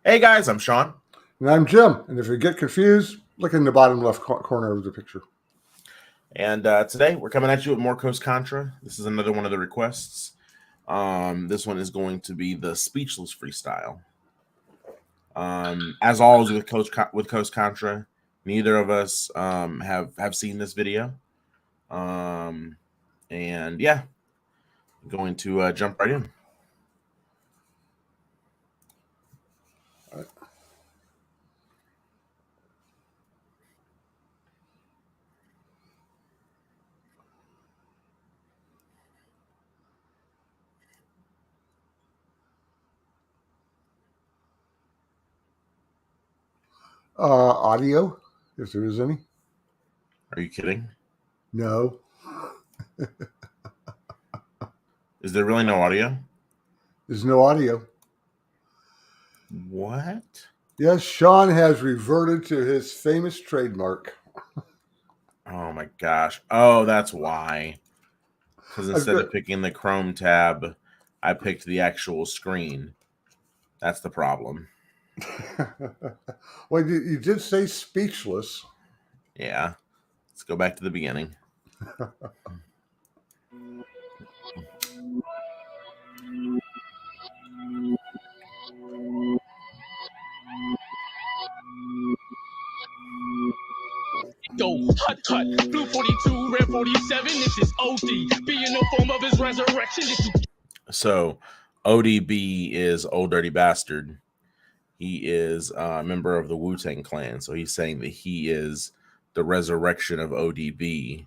Hey guys, I'm Sean, And I'm Jim. And if you get confused, look in the bottom left corner of the picture. and today we're coming at you with more CONTRA. This is another one of the requests. This one is going to be the speechless freestyle. As always with CONTRA, neither of us have seen this video. Um, and yeah, going to jump right in. Audio, if there is any. Are you kidding? No. Is there really no audio? There's no audio. What? Yes, Sean has reverted to his famous trademark. Oh my gosh. Oh, that's why. Because I've instead got, of picking the Chrome tab, I picked the actual screen. That's the problem. well, you did say speechless. Yeah. Let's go back to the beginning. Hut, hut, blue 42, red 47. This is OD. Be in the form of his resurrection. So, ODB is Old Dirty Bastard. He is a member of the Wu-Tang Clan. So he's saying that he is the resurrection of ODB,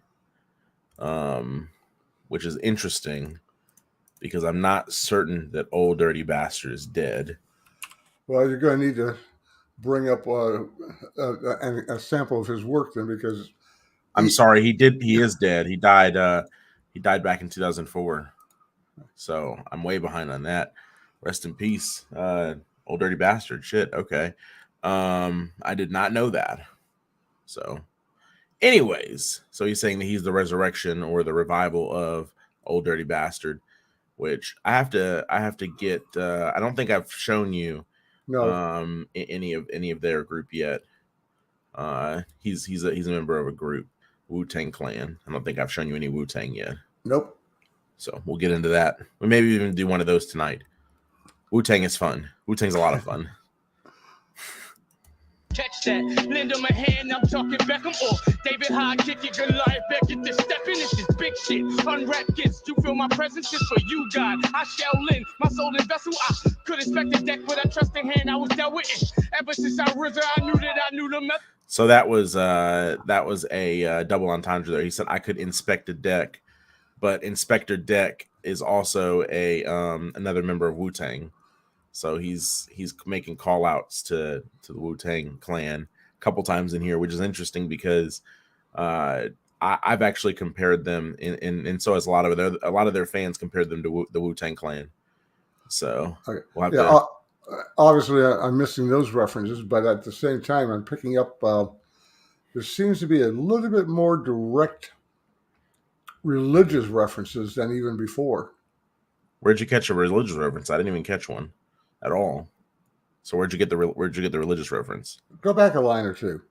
which is interesting because I'm not certain that Old Dirty Bastard is dead. Well, you're going to need to bring up a sample of his work then, because I'm sorry, he is dead. He died back in 2004. So I'm way behind on that. Rest in peace, Old Dirty Bastard. Shit. Okay. I did not know that. So, anyways, so he's saying that he's the resurrection or the revival of Old Dirty Bastard, which I have to get. I don't think I've shown you no. any of their group yet. He's a member of a group, Wu-Tang Clan. I don't think I've shown you any Wu-Tang yet. Nope. So we'll get into that. We maybe even do one of those tonight. Wu-Tang is fun. Wu-Tang's a lot of fun. Catch that, lend him a hand, I'm talking Beckham or David High, kick it, Goliath, back get this step in, this is big shit, unwrap gifts, you feel my presence, it's for you, God, I shall lend my soul in vessel, I could expect the deck, but I trust the hand, I was dealt with it, ever since I risen, I knew the method. So that was a double entendre there. He said I could inspect a deck, but Inspector Deck is also a another member of Wu-Tang. So he's making call outs to the Wu-Tang Clan a couple times in here, which is interesting because I've actually compared them and so has a lot of their fans compared them to the Wu-Tang Clan. So Okay. we'll have Yeah. to. Obviously, I'm missing those references, but at the same time, I'm picking up. There seems to be a little bit more direct religious references than even before. Where'd you catch a religious reference? I didn't even catch one at all. So where'd you get the religious reference? Go back a line or two.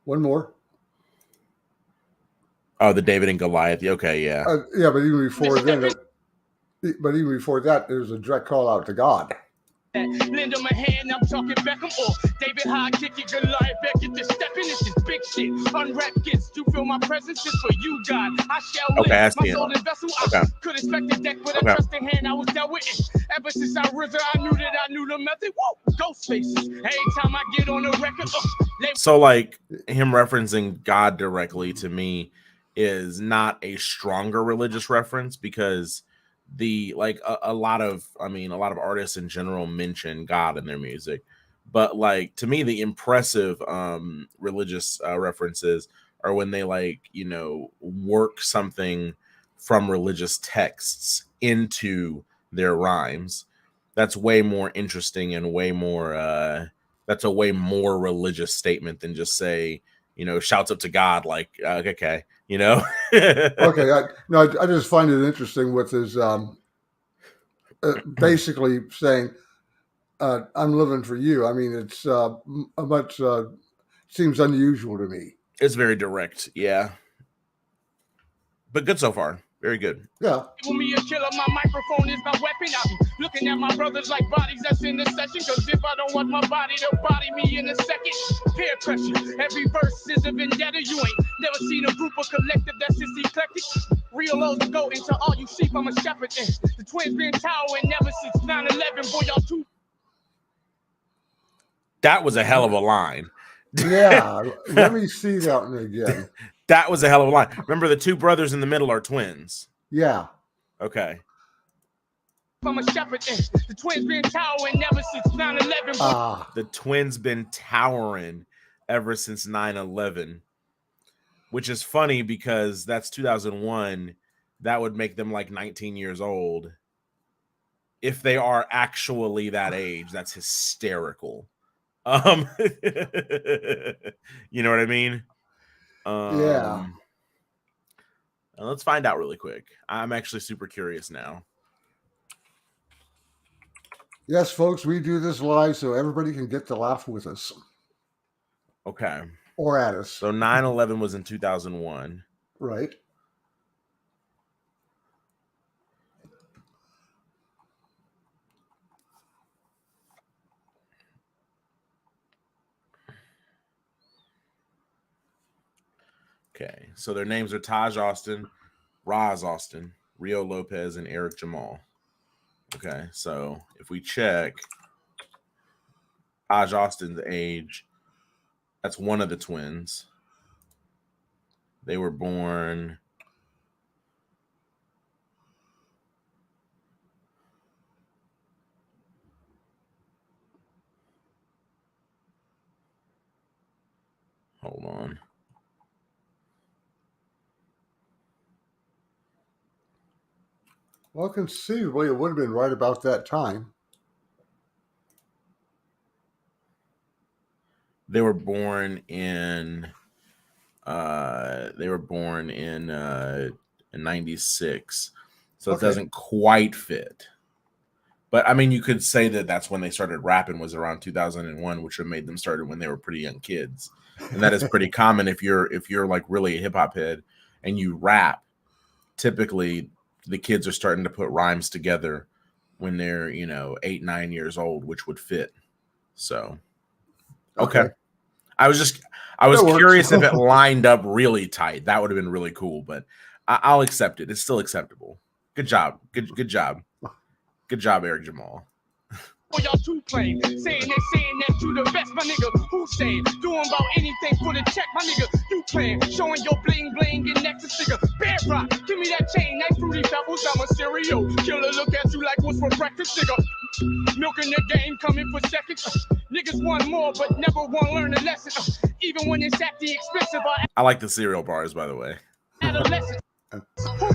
One more. Oh, the David and Goliath. Okay, yeah. Yeah, but even before that, there's a direct call out to God. Lend him a hand, I'm talking Beckham or David High, kick it, Goliath, back get this step in, this is big shit, unwrap gifts, you feel my presence, it's for you, God, I shall lend my soul in vessel, I could expect the deck, but I trust the hand, I was dealt with it, ever since I risen, I knew the method, woo, ghost faces, every time I get on the record, so like him referencing God directly to me is not a stronger religious reference because the like a lot of artists in general mention God in their music, but like to me the impressive religious references are when they work something from religious texts into their rhymes. That's way more interesting and way more that's a way more religious statement than just say, shouts up to God, like, okay, Okay, I just find it interesting with his basically saying I'm living for you. I mean, it's much seems unusual to me. It's very direct, yeah, but good so far. Very good. Yeah. For me, a killer, my microphone is my weapon. I be looking at my brothers like bodies that's in the session. Cause if I don't want my body, they'll body me in a second. Peer pressure, every verse is a vendetta. You ain't never seen a group or collective that's this eclectic. Real lows go into all you sheep, I'm a shepherd. And the twins been towering never since 9/11. Boy, y'all too. That was a hell of a line. Yeah. Let me see that one again. That was a hell of a line. Remember, the two brothers in the middle are twins. Yeah. Okay. I'm a shepherd. And the twins been towering never since 9/11. The twins been towering ever since 9/11, which is funny because that's 2001. That would make them like 19 years old. If they are actually that age, that's hysterical. You know what I mean? Yeah. Let's find out really quick. I'm actually super curious now. Yes, folks, we do this live so everybody can get to laugh with us. Okay. Or at us. So 9/11 was in 2001. Right. Okay, so their names are Taj Austin, Roz Austin, Rio Lopez, and Eric Jamal. Okay, so if we check Taj Austin's age, that's one of the twins. They were born... Hold on. Well, conceivably, it would have been right about that time. They were born in 96. So it doesn't quite fit. But I mean, you could say that that's when they started rapping, was around 2001, which would have made them started when they were pretty young kids. And that is pretty common if you're like really a hip hop head and you rap. Typically, the kids are starting to put rhymes together when they're 8, 9 years old, which would fit. So, okay. I was curious if it lined up really tight. That would have been really cool, but I'll accept it. It's still acceptable. Good job. Good job. Good job, Eric Jamal. Y'all too plain, saying that you the best, my nigga. Who saying doing about anything for the check, my nigga? You playing, showing your bling bling and next to figure. Bear rock, give me that chain, nice fruity pebbles. I'm a cereal killer. Look at you like what's for breakfast, nigga. Milking the game, coming for seconds. Niggas want more, but never want to learn a lesson. Even when it's at the expense of our. I like the cereal bars, by the way. Adolescence. Who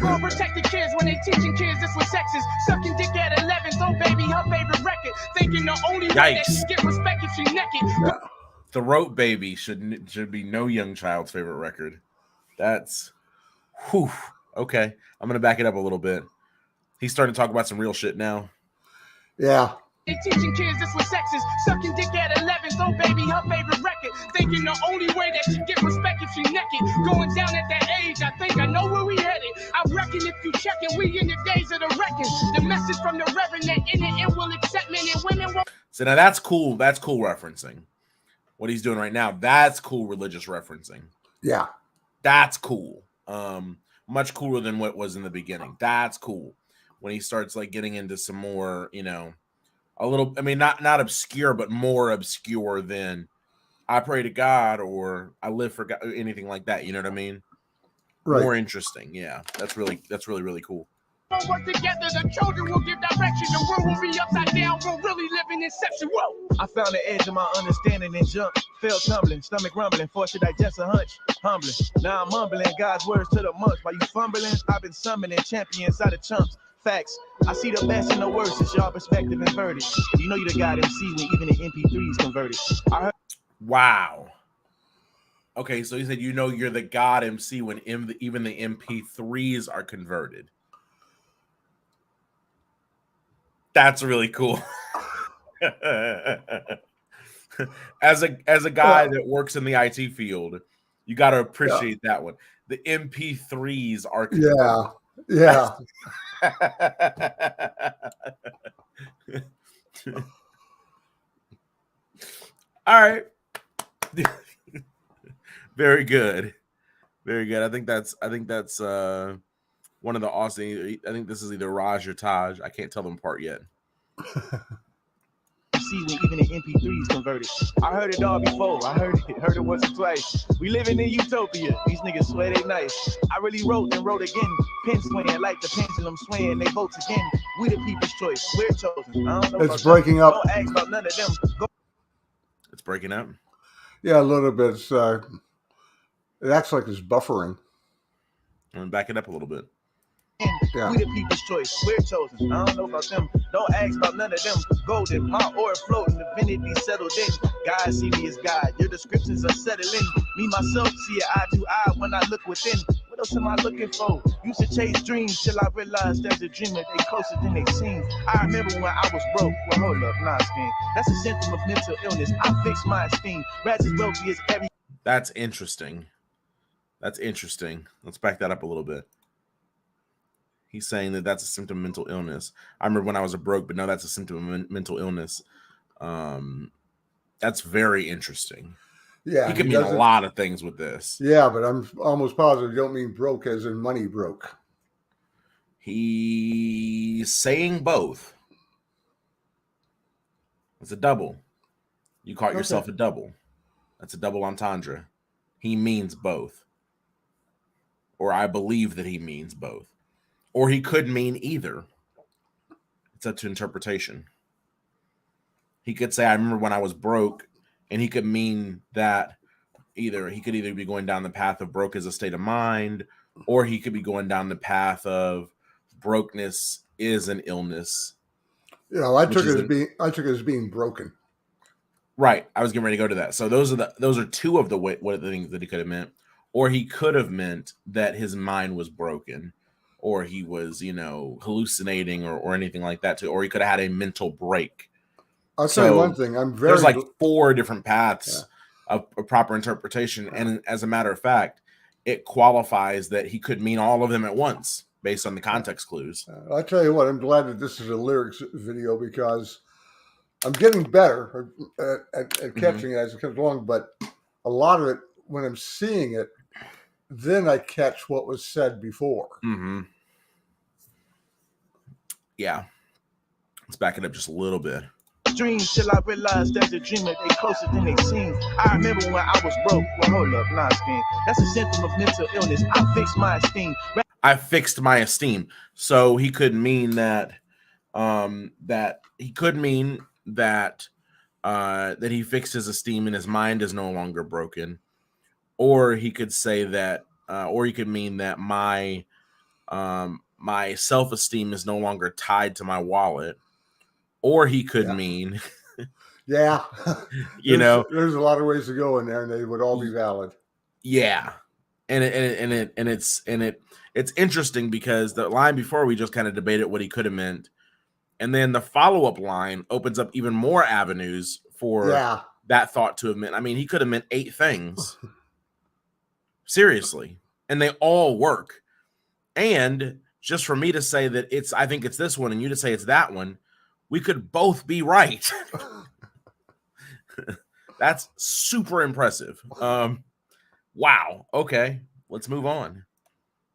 gonna protect the kids when they teaching kids this was sexist? Sucking dick at 11, so baby, her favorite record. Thinking the only way that she get respect if she naked. Throat Baby should be no young child's favorite record. That's, whew. Okay, I'm gonna back it up a little bit. He's starting to talk about some real shit now. Yeah. They teaching kids this was sexist. Sucking dick at 11, so baby, her favorite record. Thinking the only way that she get respect if she naked. Going down at that age, I think I know where we headed. I reckon if you check it, we in the days of the reckon. The message from the reverend that in it will accept men and women won't. So now that's cool. That's cool referencing. What he's doing right now, that's cool religious referencing. Yeah. That's cool. Much cooler than what was in the beginning. That's cool. When he starts like getting into some more, a little, I mean, not obscure, but more obscure than I pray to God or I live for God, anything like that. You know what I mean? Right. More interesting. Yeah. That's really, really cool. Work together, the children will give direction. The world will be upside down. We'll really live in inception. Whoa! I found the edge of my understanding and jumped. Fell tumbling, stomach rumbling, forced to digest a hunch. Humbling. Now I'm mumbling God's words to the monks. While you fumbling, I've been summoning champions out of chumps. Facts. I see the best and the worst. It's your perspective inverted. You know you the God MC when even the MP3 is converted. I heard. Wow. Okay, so he said, you're the God MC when even the MP3s are converted. That's really cool. As a guy that works in the IT field, you got to appreciate that one. The MP3s are converted. Yeah. All right. Very good. Very good. I think that's one of the awesome. I think this is either Raj or Taj. I can't tell them apart yet. See when even the MP3 is converted. I heard it all before. I heard it once or twice. We living in utopia. These niggas swear they nice. I really wrote and wrote again. Pen swaying like the pendulum swaying. They vote again. We the people's choice. We're chosen. I don't know. It's breaking up. Don't ask about none of them. It's breaking up. Yeah, a little bit. It acts like it's buffering. I'm gonna back it up a little bit. Yeah. We the people's choice. We're chosen. I don't know about them. Don't ask about none of them. Golden, hot or floating, divinity settled in. God see me as God. Your descriptions are settling. Me myself see it eye to eye when I look within. What else am I looking for? Used to chase dreams till I realized there's a dreamer. They closer than they seem. I remember when I was broke. Well, hold up, nah, skin. That's a symptom of mental illness. I fixed my esteem. Rats as wealthy as every. That's interesting. That's interesting. Let's back that up a little bit. He's saying that that's a symptom of mental illness. I remember when I was broke, but no, that's a symptom of mental illness. That's very interesting. Yeah, he could mean a lot of things with this. Yeah, but I'm almost positive you don't mean broke as in money broke. He's saying both. It's a double. You caught yourself a double. That's a double entendre. He means both. Or I believe that he means both. Or he could mean either. It's up to interpretation. He could say, I remember when I was broke, and he could mean that he could either be going down the path of broke as a state of mind, or he could be going down the path of brokenness is an illness. You know, I took it as being broken. Right. I was getting ready to go to that. So those are two of the things that he could have meant. Or he could have meant that his mind was broken, or he was, hallucinating or anything like that too. Or he could have had a mental break. I'll tell you one thing. There's like 4 different paths of proper interpretation. And as a matter of fact, it qualifies that he could mean all of them at once based on the context clues. I'll tell you what, I'm glad that this is a lyrics video because I'm getting better at catching it as it comes along. But a lot of it, when I'm seeing it, then I catch what was said before. Mm-hmm. Yeah. Let's back it up just a little bit. Dreams till I realized there's a dreamer, they closer than they seem. I remember when I was broke. Well, hold up, nah, skin. That's a symptom of mental illness. I fixed my esteem. I fixed my esteem. So he could mean that that he fixed his esteem and his mind is no longer broken. Or he could say that, or he could mean that my self-esteem is no longer tied to my wallet. Or he could mean, there's a lot of ways to go in there, and they would all be valid. Yeah, it's interesting because the line before we just kind of debated what he could have meant, and then the follow-up line opens up even more avenues for that thought to have meant. I mean, he could have meant 8 things. Seriously, and they all work. And just for me to say that I think it's this one, and you to say it's that one, we could both be right. That's super impressive. Wow. Okay, let's move on.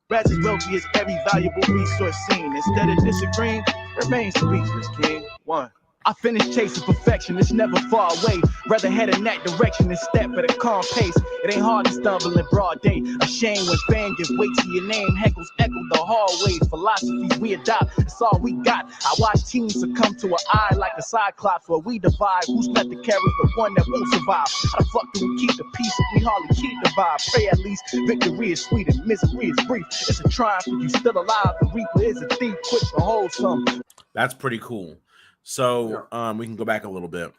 Rats as wealthy as every valuable resource seen. Instead of disagreeing, remain speechless, king. 1. I finished chasing perfection, it's never far away. Rather head in that direction than step at a calm pace. It ain't hard to stumble in broad day. A shame when fans give weight to your name. Heckles echo the hallways. Philosophies we adopt, it's all we got. I watch teams succumb to an eye like a cyclops. Where we divide, who's left to carry the one that won't survive? How the fuck do we keep the peace if we hardly keep the vibe? Pray at least victory is sweet and misery is brief. It's a triumph if you still alive. The reaper is a thief, quick to hold some. That's pretty cool. So we can go back a little bit,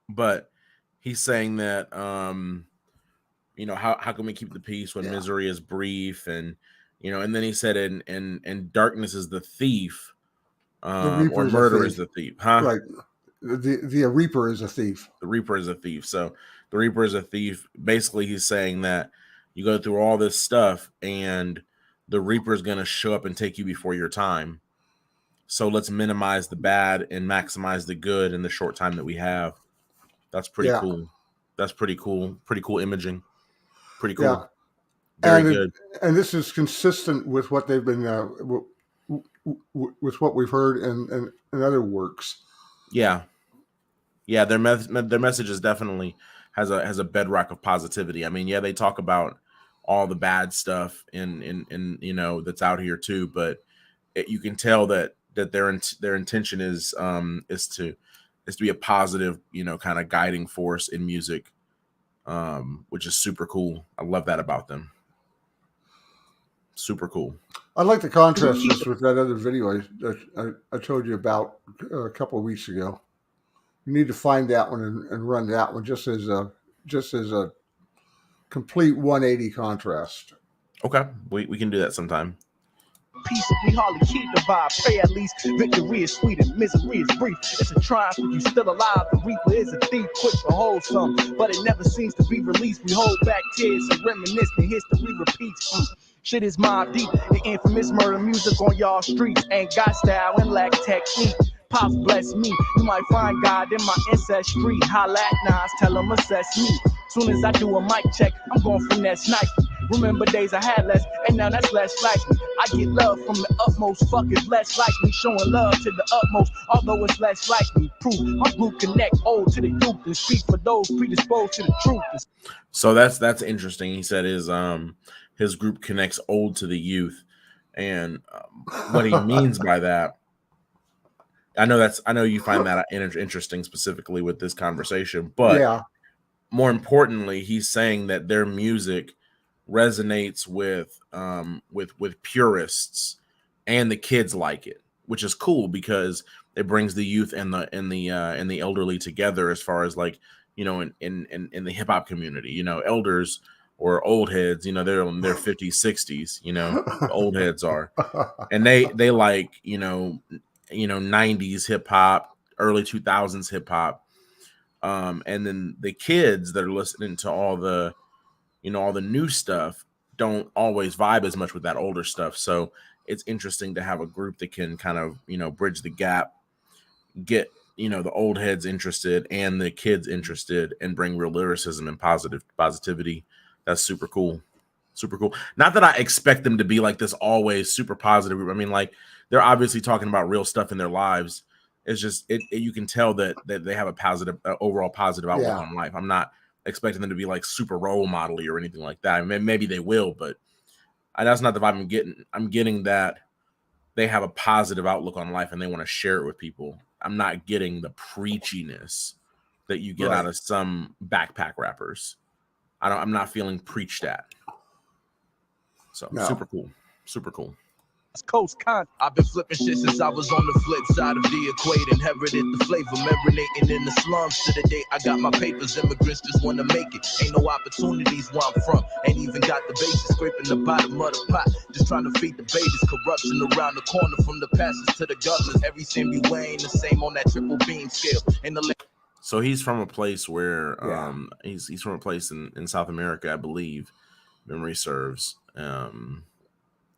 but he's saying that how can we keep the peace when misery is brief, and and then he said and darkness is the thief, or murder is the thief, huh? Right. The Reaper is a thief. The Reaper is a thief. So the Reaper is a thief. Basically, he's saying that you go through all this stuff and the Reaper is going to show up and take you before your time. So let's minimize the bad and maximize the good in the short time that we have. That's pretty cool. That's pretty cool. Pretty cool imaging. Pretty cool. Yeah. Very good. And this is consistent with what they've been, with what we've heard in other works. Yeah. Yeah, their message is definitely has a bedrock of positivity. I mean, yeah, they talk about all the bad stuff in that's out here too, but you can tell that their intention is to be a positive, kind of guiding force in music, which is super cool. I love that about them. Super cool. I'd like to contrast this with that other video I told you about a couple of weeks ago. You need to find that one and run that one just as a complete 180 contrast. Okay, we can do that sometime. Peace, we hardly keep the vibe. Pray at least victory is sweet and misery is brief. It's a triumph if you still alive. The Reaper is a thief, quick to hold some, but it never seems to be released. We hold back tears and reminisce, and history repeats. Shit is mob deep, the infamous murder music on y'all streets. Ain't got style and lack technique. Pops bless me, you might find God in my ancestry. Holla at Nas, tell him assess me. Soon as I do a mic check, I'm going finesse Nike. Remember days I had less, and now that's less likely. I get love from the utmost, fuck is less likely. Showing love to the utmost, although it's less likely. Proof, my group connect old to the youth and speak for those predisposed to the truth. So that's interesting. He said his group connects old to the youth, and what he means by that, I know you find that interesting specifically with this conversation, but more importantly, he's saying that their music resonates with purists, and the kids like it, which is cool because it brings the youth and the elderly together as far as like in the hip hop community. Elders or old heads, they're in their 50s, 60s, old heads are, and they like 90s hip hop, early 2000s hip hop, and then the kids that are listening to all the all the new stuff don't always vibe as much with that older stuff. So it's interesting to have a group that can kind of, bridge the gap, get, the old heads interested and the kids interested, and bring real lyricism and positivity. That's super cool. Super cool. Not that I expect them to be like this always super positive. I mean, like, they're obviously talking about real stuff in their lives. It's just, you can tell that they have a positive, overall positive outlook on life. I'm not expecting them to be like super role model-y or anything like that. I mean, maybe they will, but that's not the vibe I'm getting. I'm getting that they have a positive outlook on life and they want to share it with people. I'm not getting the preachiness that you get out of some backpack rappers. I'm not feeling preached at. So super cool. Super cool. Coast Con. I've been flipping shit since I was on the flip side of the equator. Inherited the flavor, marinating in the slums to the day I got my papers. Immigrants just want to make it. Ain't no opportunities where I'm from. Ain't even got the basis, scraping the bottom of the pot. Just trying to feed the babies. Corruption around the corner from the pastors to the governors. Everything we weigh ain't the same on that triple beam scale. So he's from a place where he's from a place in South America, I believe. Memory serves. I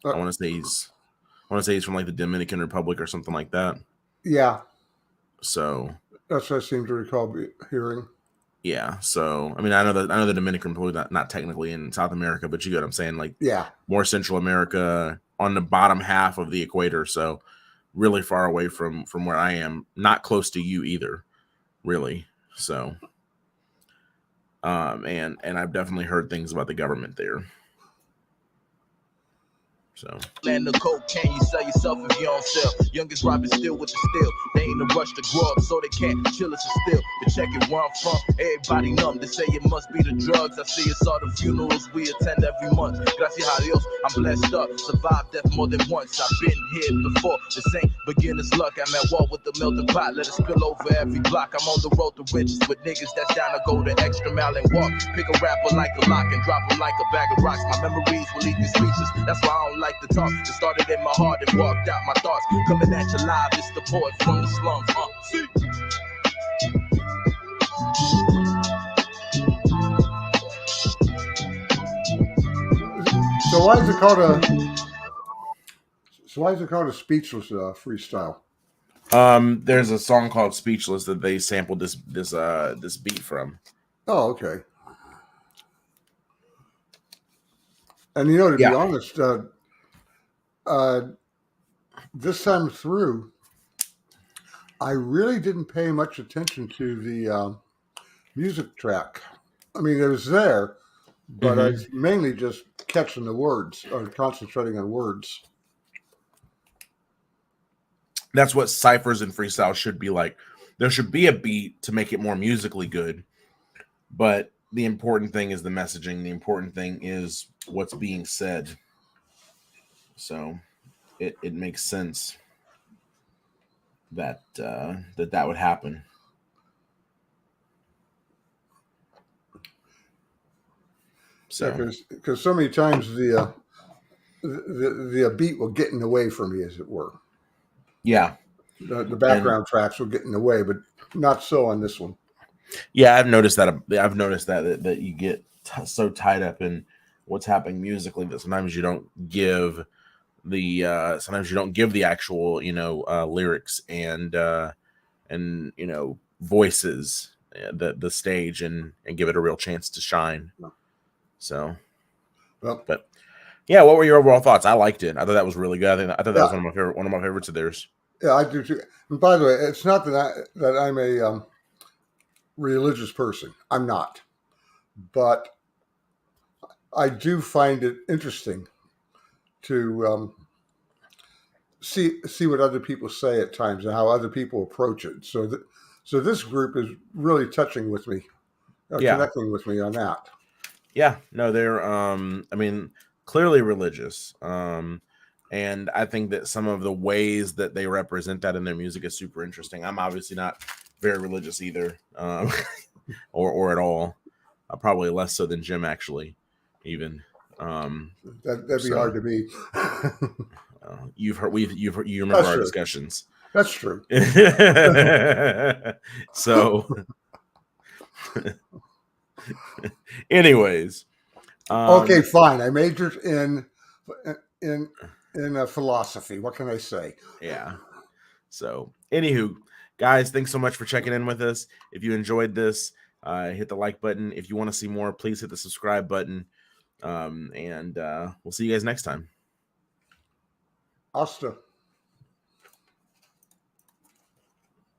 want to say he's from like the Dominican Republic or something like that. Yeah. So that's what I seem to recall hearing. Yeah. So I mean, I know the Dominican Republic not technically in South America, but you get what I'm saying. Like, more Central America, on the bottom half of the equator. So really far away from where I am. Not close to you either, really. So, and I've definitely heard things about the government there. So land of cocaine, you sell yourself if you don't sell. Youngest robbing still with the steel. They ain't a rush to grow up, so they can't chill us still. But check it where I'm from. Everybody numb. They say it must be the drugs. I see it's all the funerals we attend every month. Gracias a Dios, I'm blessed up. Survived death more than once. I've been here before. This ain't beginner's luck. I'm at war with the melting pot. Let it spill over every block. I'm on the road to riches with niggas that's down to go the extra mile and walk. Pick a rapper like a lock and drop him like a bag of rocks. My memories will leave you speechless. That's why I don't like to talk. It started in my heart and walked out my thoughts. Coming at you live, it's the poet from the slums. See? So why is it called a speechless freestyle? There's a song called "Speechless" that they sampled this beat from. Oh, okay. And you know, to be honest, this time through, I really didn't pay much attention to the music track. I mean, it was there, but I was mainly just catching the words or concentrating on words. That's what ciphers and freestyle should be like. There should be a beat to make it more musically good, but the important thing is the messaging. The important thing is what's being said. So it makes sense that that would happen. So because so many times the beat will get in the way for me, as it were. Yeah, the background tracks will get in the way, but not so on this one. Yeah, I've noticed that. That you get so tied up in what's happening musically that sometimes you don't give the actual lyrics and voices the stage and give it a real chance to shine. So, but yeah, what were your overall thoughts? I liked it. I thought that was really good. I thought that was one of my favorites of theirs. Yeah, I do too. And by the way, it's not that I'm a religious person. I'm not, but I do find it interesting to see what other people say at times and how other people approach it. So this group is really touching with me, connecting with me on that. Yeah, no, they're clearly religious. And I think that some of the ways that they represent that in their music is super interesting. I'm obviously not very religious either, or at all. Probably less so than Jim, actually, even. That'd be hard to be. You remember our discussions. That's true. So, anyways. Okay, fine. I majored in philosophy. What can I say? Yeah. So, anywho, guys, thanks so much for checking in with us. If you enjoyed this, hit the like button. If you want to see more, please hit the subscribe button. And we'll see you guys next time. Hasta.